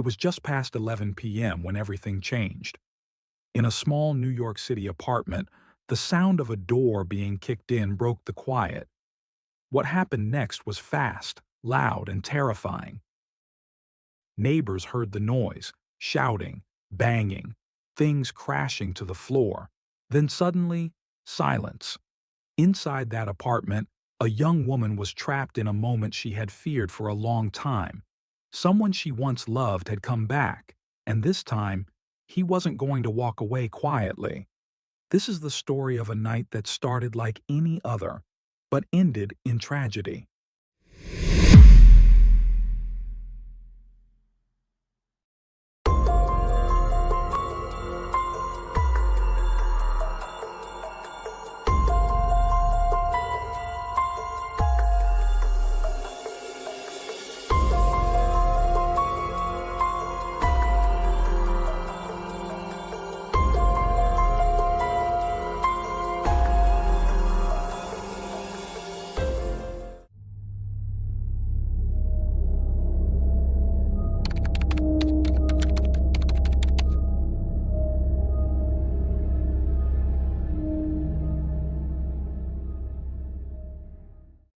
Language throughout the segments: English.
was just past 11 p.m. when everything changed. In a small New York City apartment, the sound of a door being kicked in broke the quiet. What happened next was fast, loud, and terrifying. Neighbors heard the noise, shouting, banging, things crashing to the floor. Then suddenly, silence. Inside that apartment, a young woman was trapped in a moment she had feared for a long time. Someone she once loved had come back, and this time, he wasn't going to walk away quietly. This is the story of a night that started like any other, but ended in tragedy.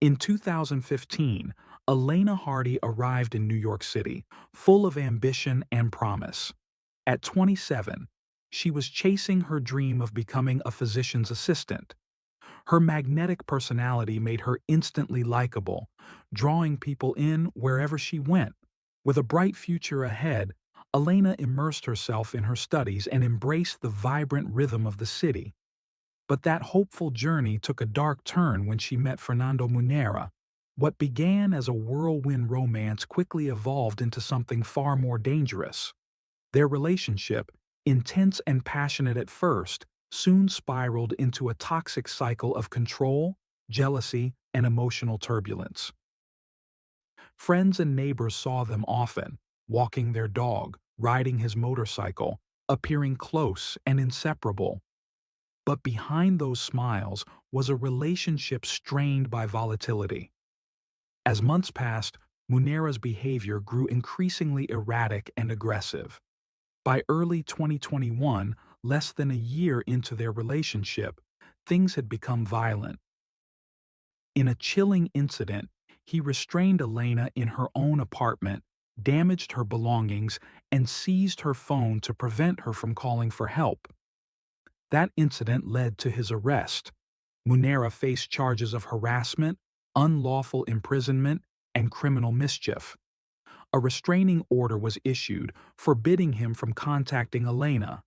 In 2015, Elena Hardy arrived in New York City, full of ambition and promise. At 27, she was chasing her dream of becoming a physician's assistant. Her magnetic personality made her instantly likable, drawing people in wherever she went. With a bright future ahead, Elena immersed herself in her studies and embraced the vibrant rhythm of the city. But that hopeful journey took a dark turn when she met Fernando Munera. What began as a whirlwind romance quickly evolved into something far more dangerous. Their relationship, intense and passionate at first, soon spiraled into a toxic cycle of control, jealousy, and emotional turbulence. Friends and neighbors saw them often, walking their dog, riding his motorcycle, appearing close and inseparable. But behind those smiles was a relationship strained by volatility. As months passed, Munera's behavior grew increasingly erratic and aggressive. By early 2021, less than a year into their relationship, things had become violent. In a chilling incident, he restrained Elena in her own apartment, damaged her belongings, and seized her phone to prevent her from calling for help. That incident led to his arrest. Munera faced charges of harassment, unlawful imprisonment, and criminal mischief. A restraining order was issued, forbidding him from contacting Elena,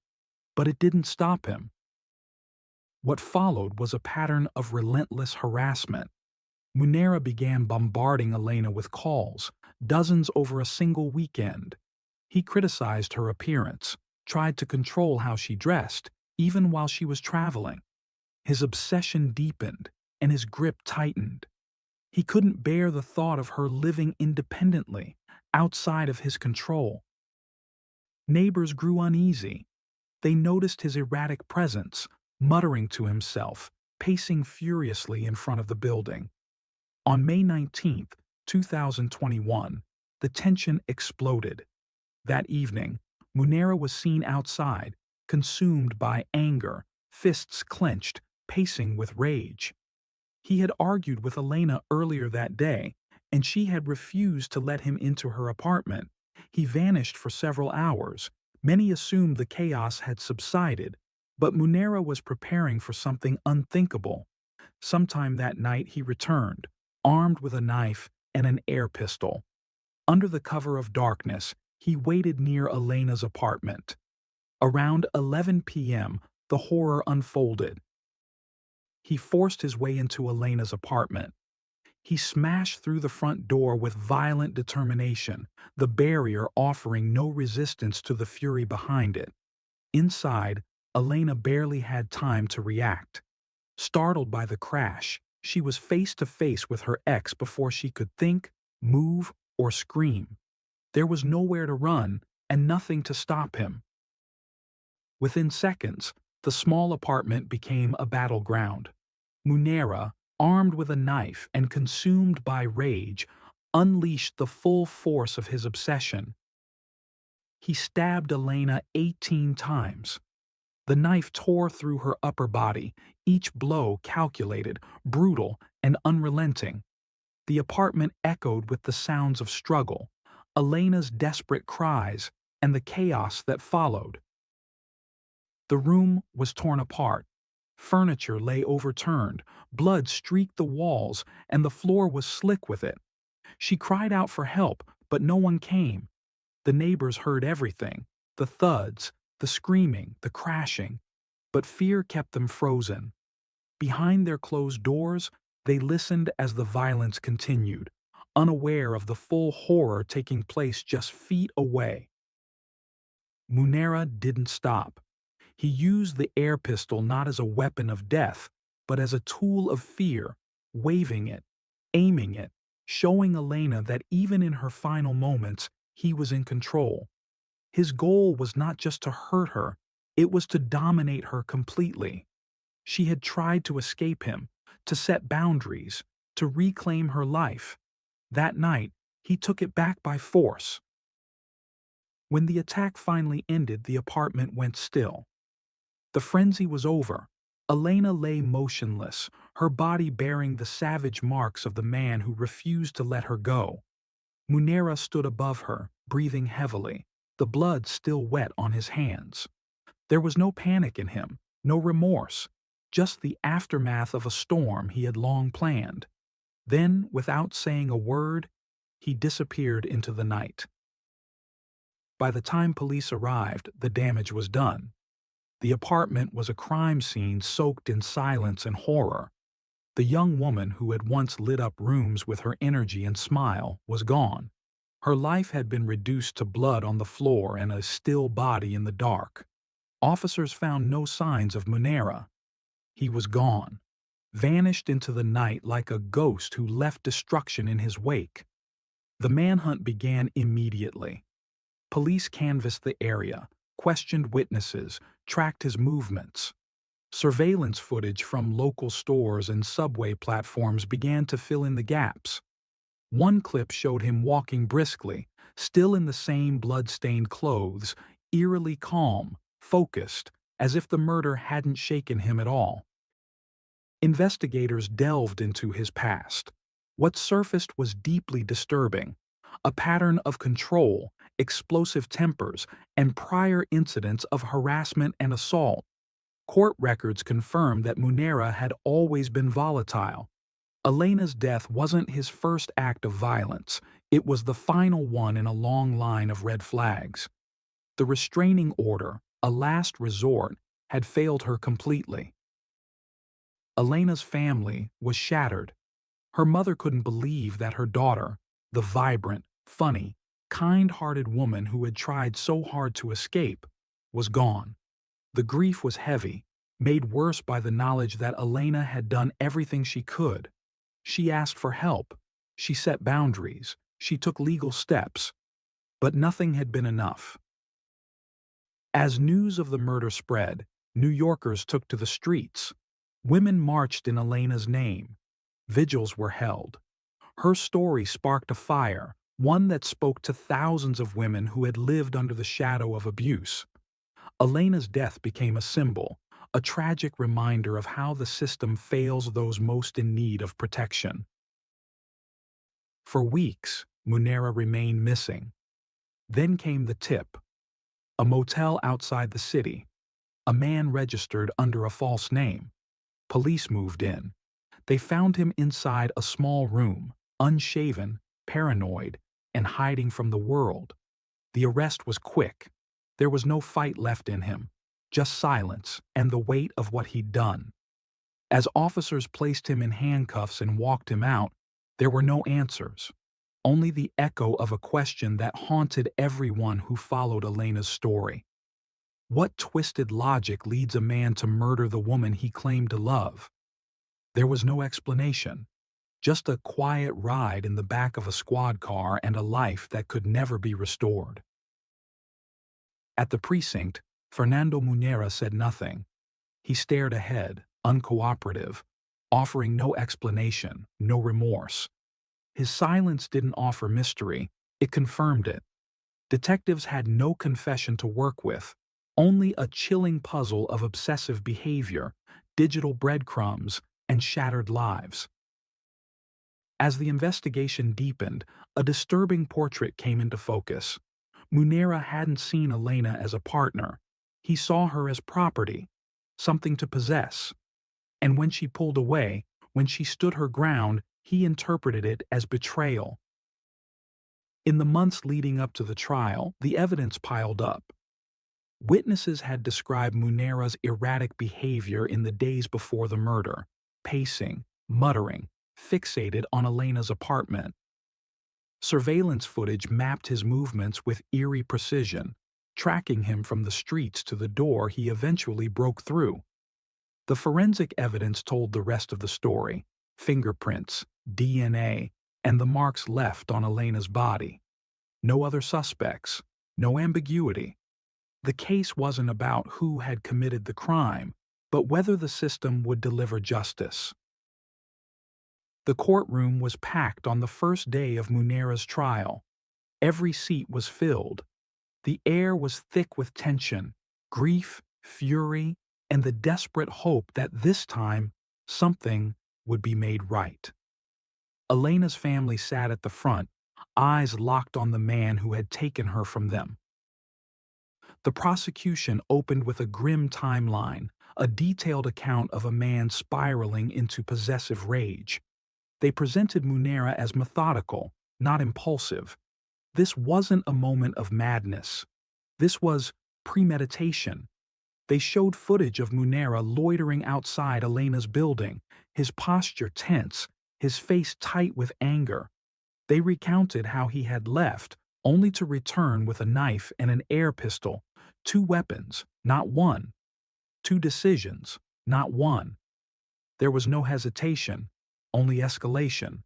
but it didn't stop him. What followed was a pattern of relentless harassment. Munera began bombarding Elena with calls, dozens over a single weekend. He criticized her appearance, tried to control how she dressed, even while she was traveling. His obsession deepened, and his grip tightened. He couldn't bear the thought of her living independently, outside of his control. Neighbors grew uneasy. They noticed his erratic presence, muttering to himself, pacing furiously in front of the building. On May 19, 2021, the tension exploded. That evening, Munera was seen outside, consumed by anger, fists clenched, pacing with rage. He had argued with Elena earlier that day, and she had refused to let him into her apartment. He vanished for several hours. Many assumed the chaos had subsided, but Munera was preparing for something unthinkable. Sometime that night he returned, armed with a knife and an air pistol. Under the cover of darkness, he waited near Elena's apartment. Around 11 p.m., the horror unfolded. He forced his way into Elena's apartment. He smashed through the front door with violent determination, the barrier offering no resistance to the fury behind it. Inside, Elena barely had time to react. Startled by the crash, she was face to face with her ex before she could think, move, or scream. There was nowhere to run and nothing to stop him. Within seconds, the small apartment became a battleground. Munera, armed with a knife and consumed by rage, unleashed the full force of his obsession. He stabbed Elena 18 times. The knife tore through her upper body, each blow calculated, brutal, and unrelenting. The apartment echoed with the sounds of struggle, Elena's desperate cries, and the chaos that followed. The room was torn apart. Furniture lay overturned, blood streaked the walls, and the floor was slick with it. She cried out for help, but no one came. The neighbors heard everything, the thuds, the screaming, the crashing, but fear kept them frozen. Behind their closed doors, they listened as the violence continued, unaware of the full horror taking place just feet away. Munera didn't stop. He used the air pistol not as a weapon of death, but as a tool of fear, waving it, aiming it, showing Elena that even in her final moments, he was in control. His goal was not just to hurt her, it was to dominate her completely. She had tried to escape him, to set boundaries, to reclaim her life. That night, he took it back by force. When the attack finally ended, the apartment went still. The frenzy was over. Elena lay motionless, her body bearing the savage marks of the man who refused to let her go. Munera stood above her, breathing heavily, the blood still wet on his hands. There was no panic in him, no remorse, just the aftermath of a storm he had long planned. Then, without saying a word, he disappeared into the night. By the time police arrived, the damage was done. The apartment was a crime scene soaked in silence and horror. The young woman who had once lit up rooms with her energy and smile was gone. Her life had been reduced to blood on the floor and a still body in the dark. Officers found no signs of Munera. He was gone, vanished into the night like a ghost who left destruction in his wake. The manhunt began immediately. Police canvassed the area, questioned witnesses, tracked his movements. Surveillance footage from local stores and subway platforms began to fill in the gaps. One clip showed him walking briskly, still in the same blood-stained clothes, eerily calm, focused, as if the murder hadn't shaken him at all. Investigators delved into his past. What surfaced was deeply disturbing, a pattern of control, explosive tempers, and prior incidents of harassment and assault. Court records confirmed that Munera had always been volatile. Elena's death wasn't his first act of violence, it was the final one in a long line of red flags. The restraining order, a last resort, had failed her completely. Elena's family was shattered. Her mother couldn't believe that her daughter, the vibrant, funny, kind-hearted woman who had tried so hard to escape, was gone. The grief was heavy, made worse by the knowledge that Elena had done everything she could. She asked for help, she set boundaries, she took legal steps, but nothing had been enough. As news of the murder spread, New Yorkers took to the streets. Women marched in Elena's name. Vigils were held. Her story sparked a fire, one that spoke to thousands of women who had lived under the shadow of abuse. Elena's death became a symbol, a tragic reminder of how the system fails those most in need of protection. For weeks, Munera remained missing. Then came the tip. A motel outside the city. A man registered under a false name. Police moved in. They found him inside a small room, unshaven, paranoid, and hiding from the world. The arrest was quick. There was no fight left in him, just silence and the weight of what he'd done. As officers placed him in handcuffs and walked him out, there were no answers, only the echo of a question that haunted everyone who followed Elena's story. What twisted logic leads a man to murder the woman he claimed to love? There was no explanation, just a quiet ride in the back of a squad car and a life that could never be restored. At the precinct, Fernando Munera said nothing. He stared ahead, uncooperative, offering no explanation, no remorse. His silence didn't offer mystery, it confirmed it. Detectives had no confession to work with, only a chilling puzzle of obsessive behavior, digital breadcrumbs, and shattered lives. As the investigation deepened, a disturbing portrait came into focus. Munera hadn't seen Elena as a partner. He saw her as property, something to possess. And when she pulled away, when she stood her ground, he interpreted it as betrayal. In the months leading up to the trial, the evidence piled up. Witnesses had described Munera's erratic behavior in the days before the murder, pacing, muttering, fixated on Elena's apartment. Surveillance footage mapped his movements with eerie precision, tracking him from the streets to the door he eventually broke through. The forensic evidence told the rest of the story: fingerprints, DNA, and the marks left on Elena's body. No other suspects, no ambiguity. The case wasn't about who had committed the crime, but whether the system would deliver justice. The courtroom was packed on the first day of Munera's trial. Every seat was filled. The air was thick with tension, grief, fury, and the desperate hope that this time something would be made right. Elena's family sat at the front, eyes locked on the man who had taken her from them. The prosecution opened with a grim timeline, a detailed account of a man spiraling into possessive rage. They presented Munera as methodical, not impulsive. This wasn't a moment of madness. This was premeditation. They showed footage of Munera loitering outside Elena's building, his posture tense, his face tight with anger. They recounted how he had left, only to return with a knife and an air pistol, 2 weapons, not one, 2 decisions, not one. There was no hesitation, only escalation.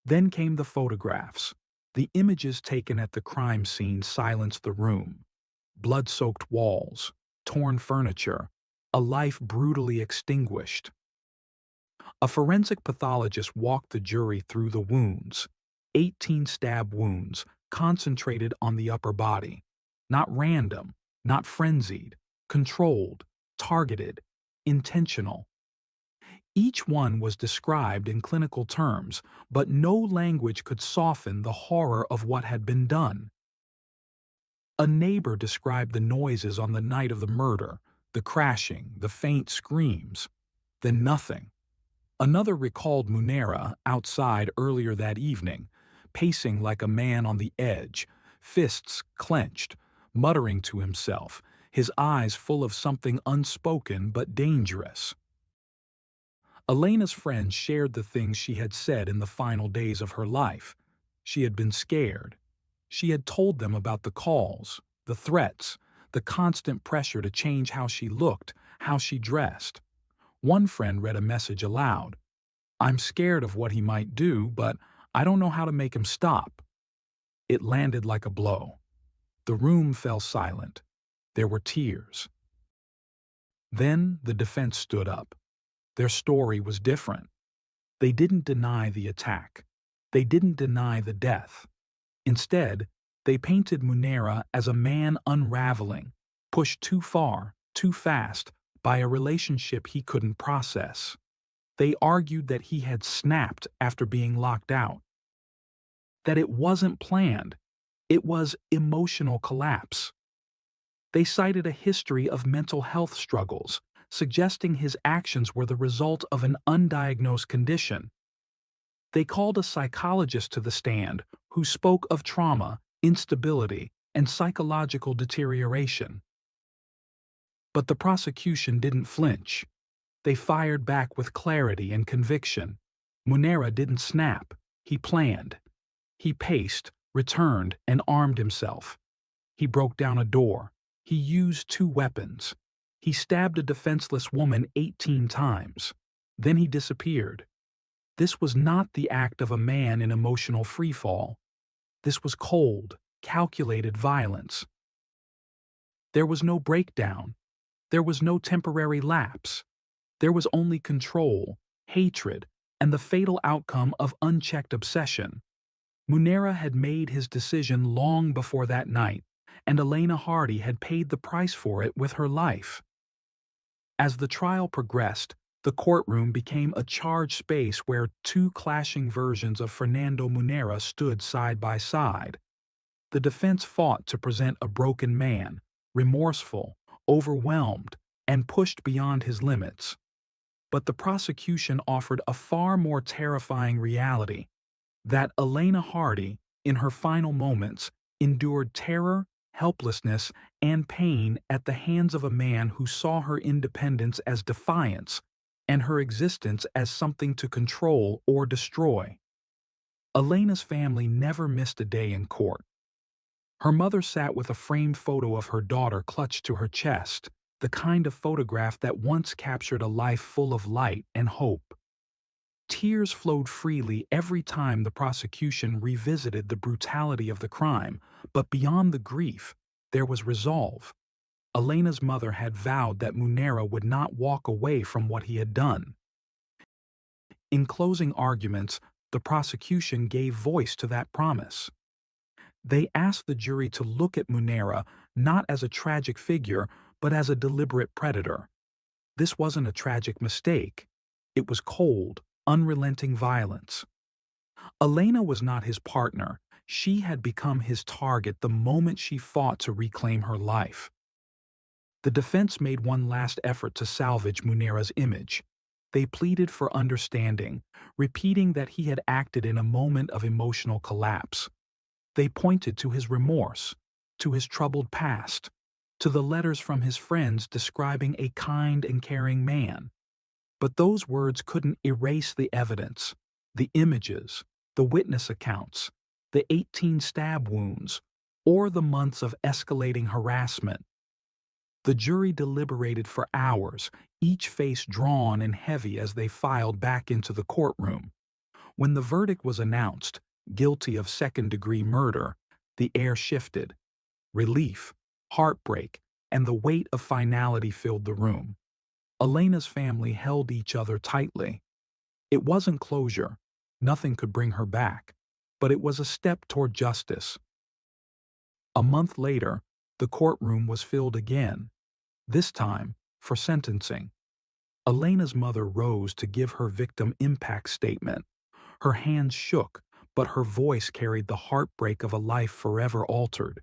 Then came the photographs. The images taken at the crime scene silenced the room. Blood-soaked walls, torn furniture, a life brutally extinguished. A forensic pathologist walked the jury through the wounds, 18 stab wounds concentrated on the upper body. Not random, not frenzied, controlled, targeted, intentional. Each one was described in clinical terms, but no language could soften the horror of what had been done. A neighbor described the noises on the night of the murder, the crashing, the faint screams. Then nothing. Another recalled Munera outside earlier that evening, pacing like a man on the edge, fists clenched, muttering to himself, his eyes full of something unspoken but dangerous. Elena's friends shared the things she had said in the final days of her life. She had been scared. She had told them about the calls, the threats, the constant pressure to change how she looked, how she dressed. One friend read a message aloud. "I'm scared of what he might do, but I don't know how to make him stop." It landed like a blow. The room fell silent. There were tears. Then the defense stood up. Their story was different. They didn't deny the attack. They didn't deny the death. Instead, they painted Munera as a man unraveling, pushed too far, too fast, by a relationship he couldn't process. They argued that he had snapped after being locked out. That it wasn't planned. It was emotional collapse. They cited a history of mental health struggles, suggesting his actions were the result of an undiagnosed condition. They called a psychologist to the stand who spoke of trauma, instability, and psychological deterioration. But the prosecution didn't flinch. They fired back with clarity and conviction. Munera didn't snap. He planned. He paced, returned, and armed himself. He broke down a door. He used 2 weapons. He stabbed a defenseless woman 18 times. Then he disappeared. This was not the act of a man in emotional freefall. This was cold, calculated violence. There was no breakdown. There was no temporary lapse. There was only control, hatred, and the fatal outcome of unchecked obsession. Munera had made his decision long before that night, and Elena Hardy had paid the price for it with her life. As the trial progressed, the courtroom became a charged space where two clashing versions of Fernando Munera stood side by side. The defense fought to present a broken man, remorseful, overwhelmed, and pushed beyond his limits. But the prosecution offered a far more terrifying reality: that Elena Hardy, in her final moments, endured terror, helplessness, and pain at the hands of a man who saw her independence as defiance and her existence as something to control or destroy. Elena's family never missed a day in court. Her mother sat with a framed photo of her daughter clutched to her chest, the kind of photograph that once captured a life full of light and hope. Tears flowed freely every time the prosecution revisited the brutality of the crime, but beyond the grief, there was resolve. Elena's mother had vowed that Munera would not walk away from what he had done. In closing arguments, the prosecution gave voice to that promise. They asked the jury to look at Munera not as a tragic figure, but as a deliberate predator. This wasn't a tragic mistake. It was cold, unrelenting violence. Elena was not his partner. She had become his target the moment she fought to reclaim her life. The defense made one last effort to salvage Munera's image. They pleaded for understanding, repeating that he had acted in a moment of emotional collapse. They pointed to his remorse, to his troubled past, to the letters from his friends describing a kind and caring man. But those words couldn't erase the evidence, the images, the witness accounts, the 18 stab wounds, or the months of escalating harassment. The jury deliberated for hours, each face drawn and heavy as they filed back into the courtroom. When the verdict was announced, guilty of second-degree murder, the air shifted. Relief, heartbreak, and the weight of finality filled the room. Elena's family held each other tightly. It wasn't closure. Nothing could bring her back. But it was a step toward justice. A month later, the courtroom was filled again, this time for sentencing. Elena's mother rose to give her victim impact statement. Her hands shook, but her voice carried the heartbreak of a life forever altered.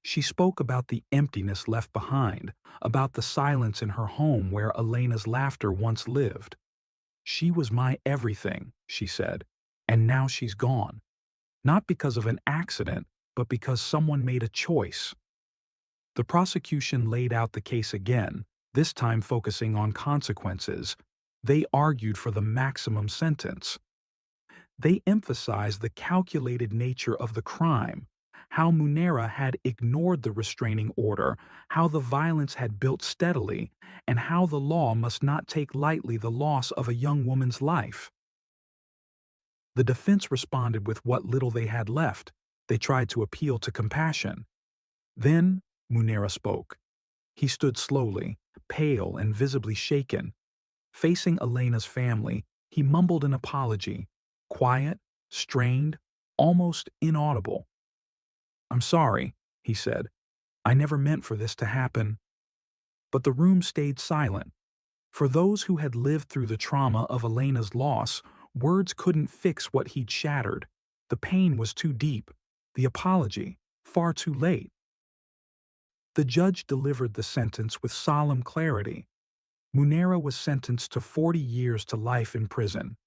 She spoke about the emptiness left behind, about the silence in her home where Elena's laughter once lived. "She was my everything," she said, "and now she's gone. Not because of an accident, but because someone made a choice." The prosecution laid out the case again, this time focusing on consequences. They argued for the maximum sentence. They emphasized the calculated nature of the crime, how Munera had ignored the restraining order, how the violence had built steadily, and how the law must not take lightly the loss of a young woman's life. The defense responded with what little they had left. They tried to appeal to compassion. Then Munera spoke. He stood slowly, pale and visibly shaken. Facing Elena's family, he mumbled an apology, quiet, strained, almost inaudible. "I'm sorry," he said. "I never meant for this to happen." But the room stayed silent. For those who had lived through the trauma of Elena's loss, words couldn't fix what he'd shattered. The pain was too deep, the apology far too late. The judge delivered the sentence with solemn clarity. Munera was sentenced to 40 years to life in prison.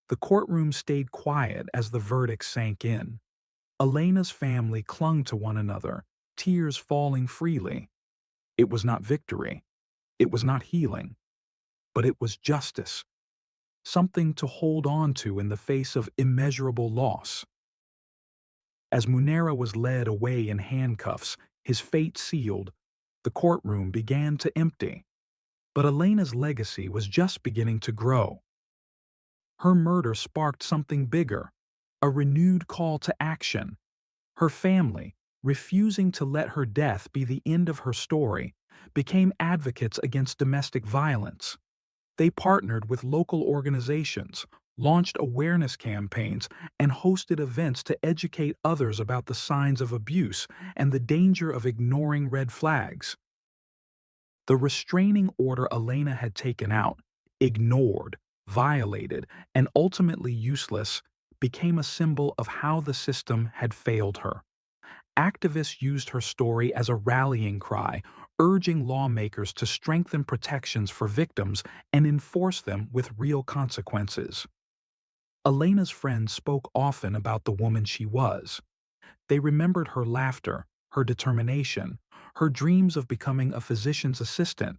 The courtroom stayed quiet as the verdict sank in. Elena's family clung to one another, tears falling freely. It was not victory. It was not healing. But it was justice. Something to hold on to in the face of immeasurable loss. As Munera was led away in handcuffs, his fate sealed, the courtroom began to empty. But Elena's legacy was just beginning to grow. Her murder sparked something bigger, a renewed call to action. Her family, refusing to let her death be the end of her story, became advocates against domestic violence. They partnered with local organizations, launched awareness campaigns, and hosted events to educate others about the signs of abuse and the danger of ignoring red flags. The restraining order Elena had taken out, ignored, violated, and ultimately useless, became a symbol of how the system had failed her. Activists used her story as a rallying cry, urging lawmakers to strengthen protections for victims and enforce them with real consequences. Elena's friends spoke often about the woman she was. They remembered her laughter, her determination, her dreams of becoming a physician's assistant.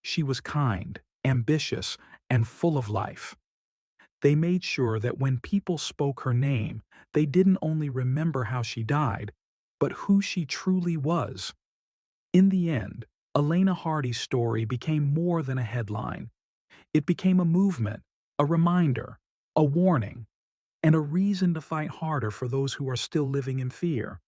She was kind, ambitious, and full of life. They made sure that when people spoke her name, they didn't only remember how she died, but who she truly was. In the end, Elena Hardy's story became more than a headline. It became a movement, a reminder, a warning, and a reason to fight harder for those who are still living in fear.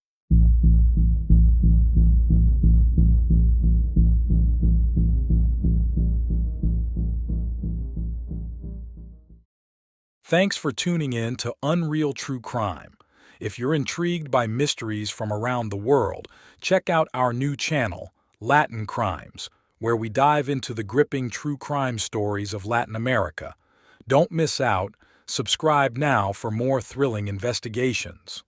Thanks for tuning in to Unreal True Crime. If you're intrigued by mysteries from around the world, check out our new channel, Latin Crimes, where we dive into the gripping true crime stories of Latin America. Don't miss out. Subscribe now for more thrilling investigations.